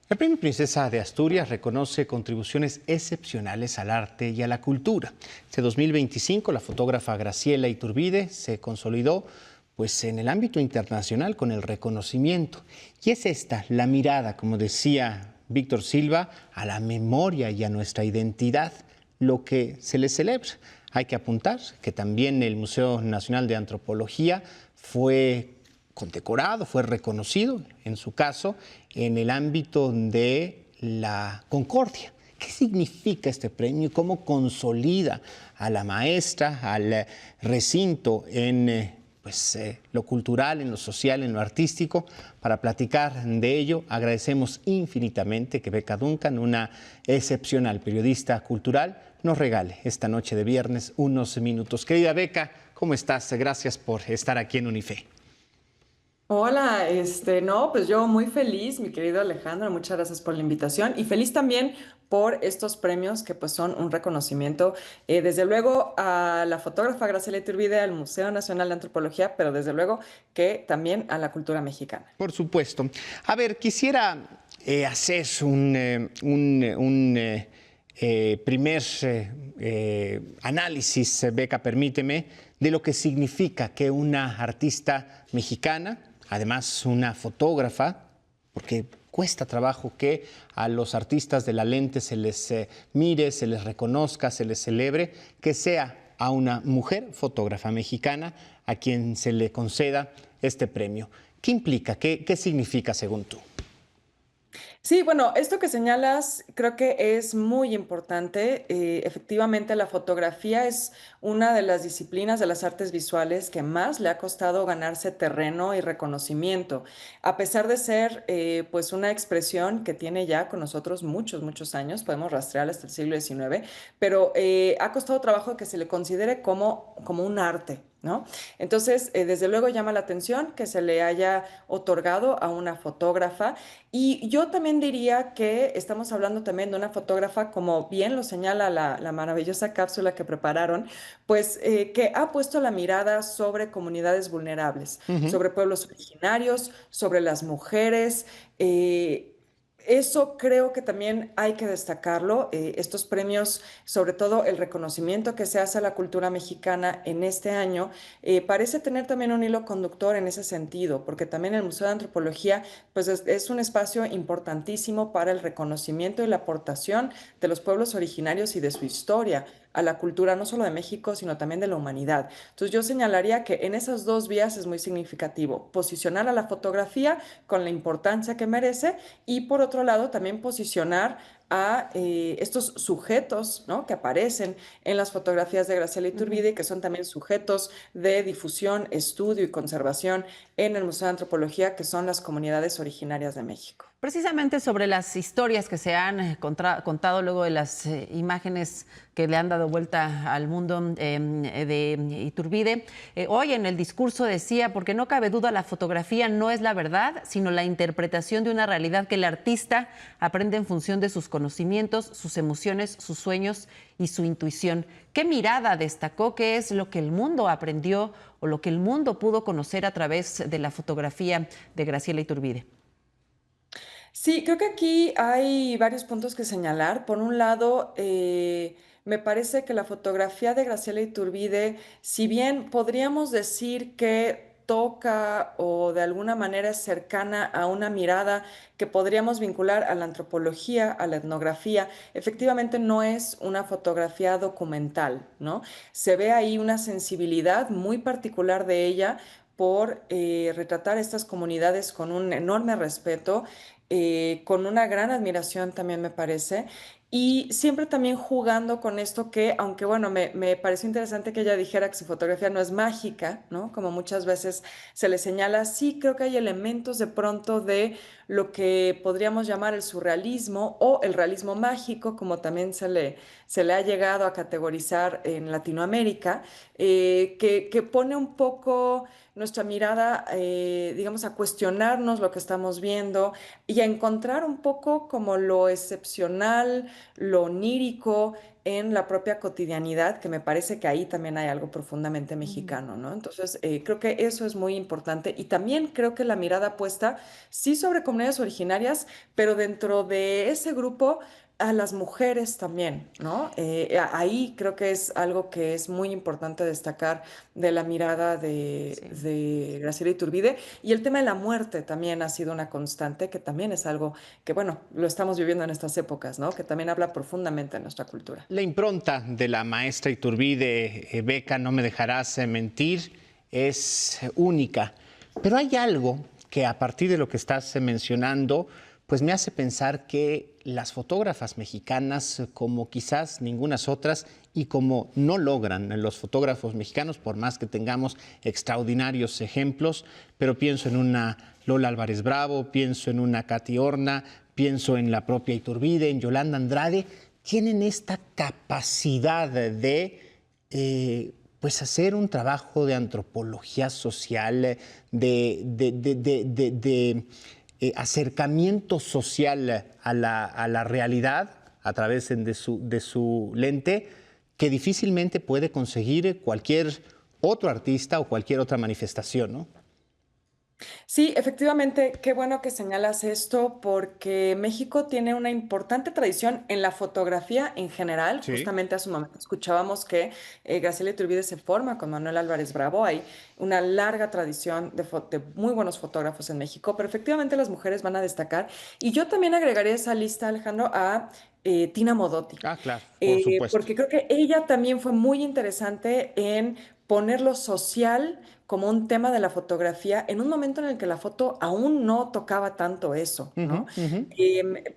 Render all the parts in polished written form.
El Premio Princesa de Asturias reconoce contribuciones excepcionales al arte y a la cultura. Este 2025, la fotógrafa Graciela Iturbide se consolidó en el ámbito internacional con el reconocimiento. Y es esta la mirada, como decía Víctor Silva, a la memoria y a nuestra identidad, lo que se le celebra. Hay que apuntar que también el Museo Nacional de Antropología fue condecorado, fue reconocido, en su caso, en el ámbito de la concordia. ¿Qué significa este premio? ¿Cómo consolida a la maestra, al recinto en lo cultural, en lo social, en lo artístico? Para platicar de ello, agradecemos infinitamente que Beca Duncan, una excepcional periodista cultural, nos regale esta noche de viernes unos minutos. Querida Beca, ¿cómo estás? Gracias por estar aquí en Unife. Hola, no, pues yo muy feliz, mi querido Alejandro, muchas gracias por la invitación y feliz también por estos premios que pues son un reconocimiento, desde luego a la fotógrafa Graciela Iturbide, al Museo Nacional de Antropología, pero desde luego que también a la cultura mexicana. Por supuesto. A ver, quisiera hacer un primer análisis, Beca, permíteme, de lo que significa que una artista mexicana, además una fotógrafa, porque cuesta trabajo que a los artistas de la lente se les mire, se les reconozca, se les celebre, que sea a una mujer fotógrafa mexicana a quien se le conceda este premio. ¿Qué implica? ¿Qué significa según tú? Sí, bueno, esto que señalas creo que es muy importante. Efectivamente, la fotografía es una de las disciplinas de las artes visuales que más le ha costado ganarse terreno y reconocimiento, a pesar de ser pues una expresión que tiene ya con nosotros muchos, muchos años, podemos rastrear hasta el siglo XIX, pero ha costado trabajo que se le considere como un arte, ¿no? Entonces, desde luego llama la atención que se le haya otorgado a una fotógrafa y yo también diría que estamos hablando también de una fotógrafa, como bien lo señala la maravillosa cápsula que prepararon, pues que ha puesto la mirada sobre comunidades vulnerables, Ujú. sobre pueblos originarios, sobre las mujeres. Eso creo que también hay que destacarlo. Estos premios, sobre todo el reconocimiento que se hace a la cultura mexicana en este año, parece tener también un hilo conductor en ese sentido, porque también el Museo de Antropología pues es un espacio importantísimo para el reconocimiento y la aportación de los pueblos originarios y de su historia a la cultura, no solo de México, sino también de la humanidad. Entonces yo señalaría que en esas dos vías es muy significativo posicionar a la fotografía con la importancia que merece y por otro lado también posicionar a estos sujetos, ¿no?, que aparecen en las fotografías de Graciela Iturbide, que son también sujetos de difusión, estudio y conservación en el Museo de Antropología, que son las comunidades originarias de México. Precisamente sobre las historias que se han contado luego de las imágenes que le han dado vuelta al mundo de Iturbide. Hoy en el discurso decía, porque no cabe duda, la fotografía no es la verdad, sino la interpretación de una realidad que el artista aprende en función de sus conocimientos, sus emociones, sus sueños y su intuición. ¿Qué mirada destacó? ¿Qué es lo que el mundo aprendió o lo que el mundo pudo conocer a través de la fotografía de Graciela Iturbide? Sí, creo que aquí hay varios puntos que señalar. Por un lado, me parece que la fotografía de Graciela Iturbide, si bien podríamos decir que toca o de alguna manera es cercana a una mirada que podríamos vincular a la antropología, a la etnografía, efectivamente no es una fotografía documental, ¿no? Se ve ahí una sensibilidad muy particular de ella por retratar estas comunidades con un enorme respeto, con una gran admiración también me parece, y siempre también jugando con esto que, aunque bueno, me pareció interesante que ella dijera que su fotografía no es mágica, ¿no? Como muchas veces se le señala, sí creo que hay elementos de pronto de lo que podríamos llamar el surrealismo o el realismo mágico, como también se le ha llegado a categorizar en Latinoamérica, que pone un poco nuestra mirada, digamos, a cuestionarnos lo que estamos viendo y y a encontrar un poco como lo excepcional, lo onírico en la propia cotidianidad, que me parece que ahí también hay algo profundamente mexicano, ¿no? Entonces, creo que eso es muy importante y también creo que la mirada puesta, sí sobre comunidades originarias, pero dentro de ese grupo a las mujeres también, ¿no? Ahí creo que es algo que es muy importante destacar de la mirada Sí. de Graciela Iturbide. Y el tema de la muerte también ha sido una constante, que también es algo que, bueno, lo estamos viviendo en estas épocas, ¿no? Que también habla profundamente de nuestra cultura. La impronta de la maestra Iturbide, Beca, no me dejarás mentir, es única. Pero hay algo que a partir de lo que estás mencionando, pues me hace pensar que las fotógrafas mexicanas, como quizás ningunas otras, y como no logran los fotógrafos mexicanos, por más que tengamos extraordinarios ejemplos, pero pienso en una Lola Álvarez Bravo, pienso en una Katy Horna, pienso en la propia Iturbide, en Yolanda Andrade, tienen esta capacidad de pues hacer un trabajo de antropología social, de acercamiento social a la realidad a través de su lente, que difícilmente puede conseguir cualquier otro artista o cualquier otra manifestación, ¿no? Sí, efectivamente, qué bueno que señalas esto porque México tiene una importante tradición en la fotografía en general. Sí. Justamente hace un momento escuchábamos que Graciela Iturbide se forma con Manuel Álvarez Bravo. Hay una larga tradición de muy buenos fotógrafos en México, pero efectivamente las mujeres van a destacar. Y yo también agregaría esa lista, Alejandro, a Tina Modotti, Ah, claro, por supuesto. porque creo que ella también fue muy interesante en poner lo social como un tema de la fotografía en un momento en el que la foto aún no tocaba tanto eso, ¿no? Ujú, ujú.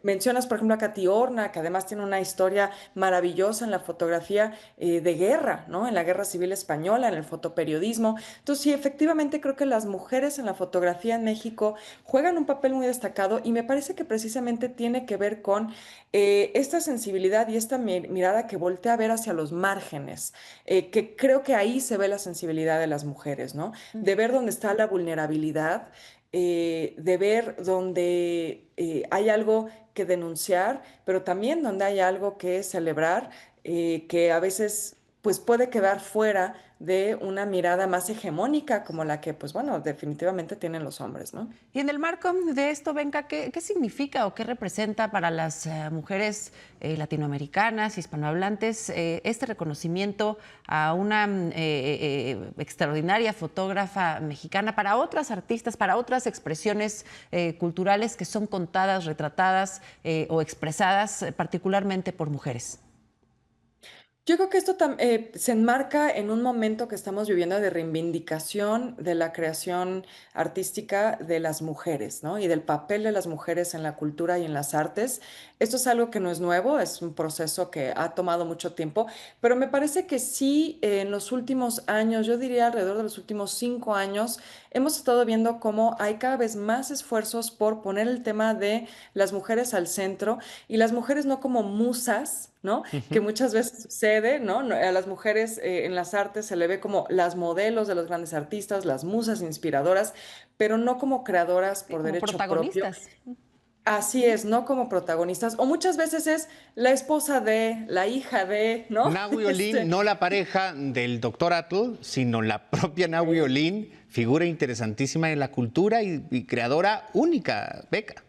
Mencionas, por ejemplo, a Katy Horna, que además tiene una historia maravillosa en la fotografía de guerra, ¿no? En la Guerra Civil Española, en el fotoperiodismo. Entonces, sí, efectivamente creo que las mujeres en la fotografía en México juegan un papel muy destacado y me parece que precisamente tiene que ver con esta sensibilidad y esta mirada que voltea a ver hacia los márgenes, que creo que ahí se ve la sensibilidad de las mujeres, ¿no? De ver dónde está la vulnerabilidad, de ver dónde hay algo que denunciar, pero también donde hay algo que celebrar, que a veces pues puede quedar fuera de una mirada más hegemónica como la que, pues bueno, definitivamente tienen los hombres, ¿no? Y en el marco de esto, Benca, ¿qué significa o qué representa para las mujeres latinoamericanas, hispanohablantes, este reconocimiento a una extraordinaria fotógrafa mexicana, para otras artistas, para otras expresiones culturales que son contadas, retratadas o expresadas particularmente por mujeres? Yo creo que esto se enmarca en un momento que estamos viviendo de reivindicación de la creación artística de las mujeres, ¿no? Y del papel de las mujeres en la cultura y en las artes. Esto es algo que no es nuevo, es un proceso que ha tomado mucho tiempo, pero me parece que sí, en los últimos años, yo diría alrededor de los últimos 5 años, hemos estado viendo cómo hay cada vez más esfuerzos por poner el tema de las mujeres al centro y las mujeres no como musas, ¿no? Que muchas veces sucede, ¿no? A las mujeres en las artes se le ve como las modelos de los grandes artistas, las musas inspiradoras, pero no como creadoras Sí, por como derecho propio. protagonistas. Así es, no como protagonistas, o muchas veces es la esposa de, la hija de, ¿no? Nahui Olin, no la pareja del doctor Atul, sino la propia Nahui Olin, figura interesantísima en la cultura y creadora única, Beca.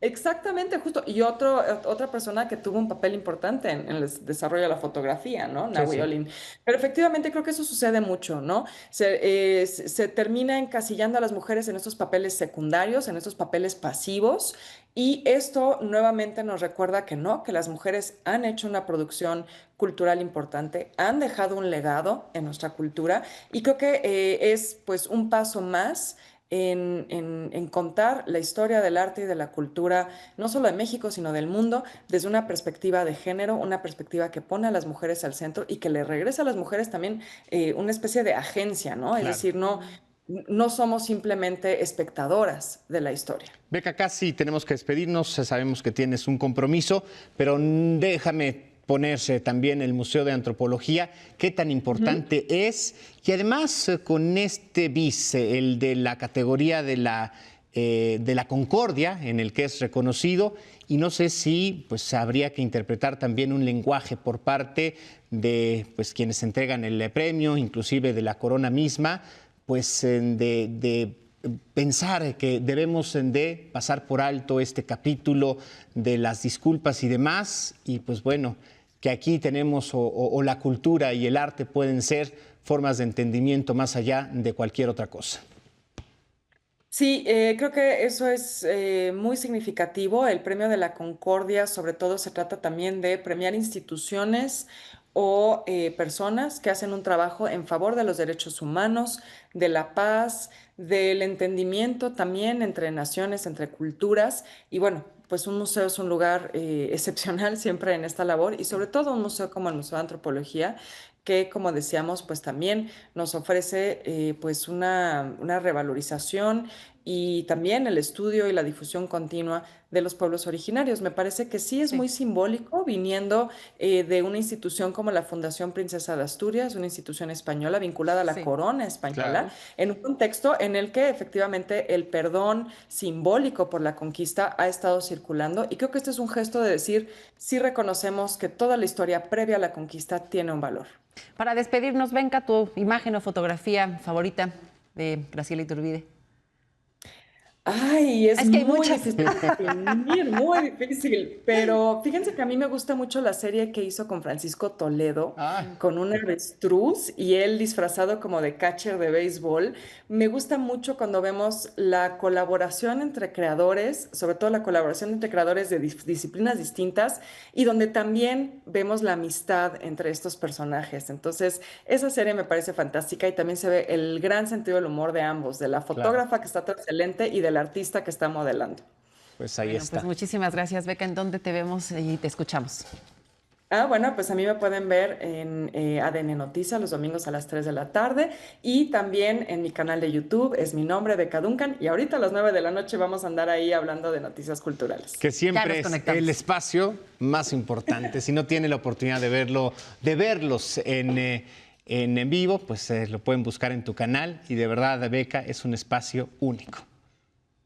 Exactamente, justo. Y otra persona que tuvo un papel importante en el desarrollo de la fotografía, ¿no? Sí, Nahui sí. Olin. Pero efectivamente creo que eso sucede mucho, ¿no? Se termina encasillando a las mujeres en estos papeles secundarios, en estos papeles pasivos. Y esto nuevamente nos recuerda que no, que las mujeres han hecho una producción cultural importante, han dejado un legado en nuestra cultura y creo que es pues un paso más en contar la historia del arte y de la cultura, no solo de México, sino del mundo, desde una perspectiva de género, una perspectiva que pone a las mujeres al centro y que le regresa a las mujeres también una especie de agencia, ¿no? Es Claro. decir, no somos simplemente espectadoras de la historia. Beca, casi tenemos que despedirnos, sabemos que tienes un compromiso, pero déjame ponerse también el Museo de Antropología, qué tan importante es, y además con este bis, el de la categoría de la de la Concordia, en el que es reconocido, y no sé si pues habría que interpretar también un lenguaje por parte de pues quienes entregan el premio, inclusive de la corona misma, pues de pensar que debemos de pasar por alto este capítulo de las disculpas y demás, y pues bueno, que aquí tenemos o la cultura y el arte pueden ser formas de entendimiento más allá de cualquier otra cosa. Sí, creo que eso es muy significativo. El Premio de la Concordia, sobre todo, se trata también de premiar instituciones o personas que hacen un trabajo en favor de los derechos humanos, de la paz, del entendimiento también entre naciones, entre culturas. Y bueno, pues un museo es un lugar excepcional siempre en esta labor y sobre todo un museo como el Museo de Antropología que, como decíamos, pues también nos ofrece pues una revalorización y también el estudio y la difusión continua de los pueblos originarios. Me parece que sí es Sí, muy simbólico viniendo de una institución como la Fundación Princesa de Asturias, una institución española vinculada a la sí, corona española, Claro. en un contexto en el que efectivamente el perdón simbólico por la conquista ha estado circulando y creo que este es un gesto de decir, sí reconocemos que toda la historia previa a la conquista tiene un valor. Para despedirnos, Benca, tu imagen o fotografía favorita de Graciela Iturbide. Ay, es Es que hay muy muchas. difícil definir, muy difícil, pero fíjense que a mí me gusta mucho la serie que hizo con Francisco Toledo, Ah, con un avestruz y él disfrazado como de catcher de béisbol. Me gusta mucho cuando vemos la colaboración entre creadores, sobre todo la colaboración entre creadores de disciplinas distintas y donde también vemos la amistad entre estos personajes. Entonces, esa serie me parece fantástica y también se ve el gran sentido del humor de ambos, de la claro. fotógrafa que está excelente y del artista que está modelando. Pues ahí Bueno, pues está. muchísimas gracias, Beca. ¿En dónde te vemos y te escuchamos? Ah, bueno, pues a mí me pueden ver en ADN Noticias los domingos a las 3 de la tarde y también en mi canal de YouTube, es mi nombre, Beca Duncan, y ahorita a las 9 de la noche vamos a andar ahí hablando de noticias culturales. Que Ya nos siempre es conectamos. el espacio más importante. Si no tiene la oportunidad de verlo, de verlos en vivo, pues lo pueden buscar en tu canal y de verdad, Beca, es un espacio único.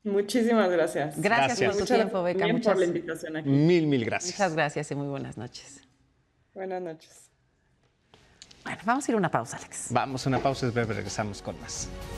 Muchísimas gracias. Gracias por Gracias. tu Muchas tiempo, gracias Beca. también por la invitación aquí. Mil gracias. Muchas gracias y muy buenas noches. Buenas noches. Bueno, vamos a ir a una pausa, Alex. Vamos a una pausa y breve regresamos con más.